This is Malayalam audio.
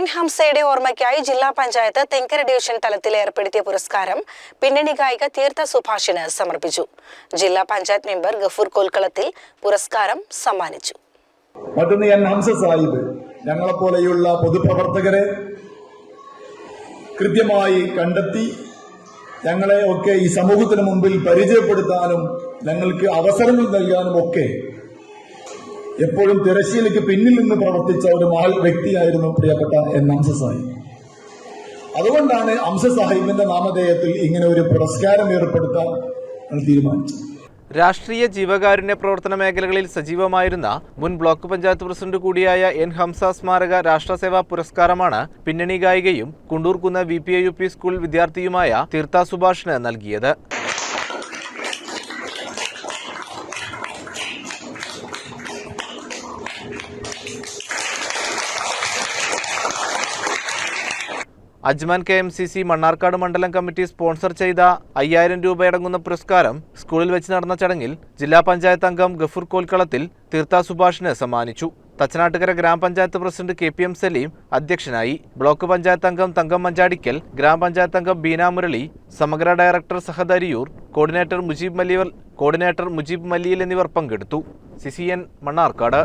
എൻ ഹംസയുടെ ഓർമ്മയ്ക്കായി ജില്ലാ പഞ്ചായത്ത് തെങ്കര ഡിവിഷൻ തലത്തിൽ ഏർപ്പെടുത്തിയ പുരസ്കാരം പിന്നണി ഗായിക തീർത്ഥ സുഭാഷിന് സമർപ്പിച്ചു. ജില്ലാ പഞ്ചായത്ത് മെമ്പർ ഗഫൂർ കോൽക്കളത്തിൽ പുരസ്കാരം സമ്മാനിച്ചു. മറ്റൊന്ന് എൻ ഹംസ സാഹിബ് ഞങ്ങളെപ്പോലെയുള്ള പൊതുപ്രവർത്തകരെ കൃത്യമായി കണ്ടെത്തി ഞങ്ങളെ ഒക്കെ ഈ സമൂഹത്തിന് മുമ്പിൽ പരിചയപ്പെടുത്താനും ഞങ്ങൾക്ക് അവസരങ്ങൾ നൽകാനും ഒക്കെ എപ്പോഴും തിരശ്ശീലയ്ക്ക് പിന്നിൽ നിന്ന് പ്രവർത്തിച്ച ഒരു മഹൽ വ്യക്തിയായിരുന്നു പ്രിയപ്പെട്ട എൻ ഹംസ സാഹിബ്. അതുകൊണ്ടാണ് ഹംസ സാഹിബിന്റെ നാമധേയത്തിൽ ഇങ്ങനെ ഒരു പുരസ്കാരം ഏർപ്പെടുത്താൻ തീരുമാനിച്ചത്. രാഷ്ട്രീയ ജീവകാരുണ്യ പ്രവർത്തന മേഖലകളിൽ സജീവമായിരുന്ന മുൻ ബ്ലോക്ക് പഞ്ചായത്ത് പ്രസിഡന്റ് കൂടിയായ എൻ ഹംസ സ്മാരക രാഷ്ട്രസേവാ പുരസ്കാരമാണ് പിന്നണി ഗായികയും കുണ്ടൂർകുന്ന് VPIUP സ്കൂൾ വിദ്യാർത്ഥിയുമായ തീർത്ഥ സുഭാഷിന് നൽകിയത്. അജ്മാൻ KMCC മണ്ണാർക്കാട് മണ്ഡലം കമ്മിറ്റി സ്പോൺസർ ചെയ്ത 5000 രൂപയടങ്ങുന്ന പുരസ്കാരം സ്കൂളിൽ വെച്ച് നടന്ന ചടങ്ങിൽ ജില്ലാ പഞ്ചായത്ത് അംഗം ഗഫൂർ കോൽക്കളത്തിൽ തീർത്ഥ സുഭാഷിന് സമ്മാനിച്ചു. തച്ചനാട്ടുകര ഗ്രാമപഞ്ചായത്ത് പ്രസിഡന്റ് KPM സലീം അധ്യക്ഷനായി. ബ്ലോക്ക് പഞ്ചായത്ത് അംഗം തങ്കം മഞ്ചാടിക്കൽ, ഗ്രാമപഞ്ചായത്ത് അംഗം ബീന മുരളി, സമഗ്ര ഡയറക്ടർ സഹദരിയൂർ, കോർഡിനേറ്റർ മുജീബ് മല്ലിയിൽ എന്നിവർ പങ്കെടുത്തു. CCN മണ്ണാർക്കാട്.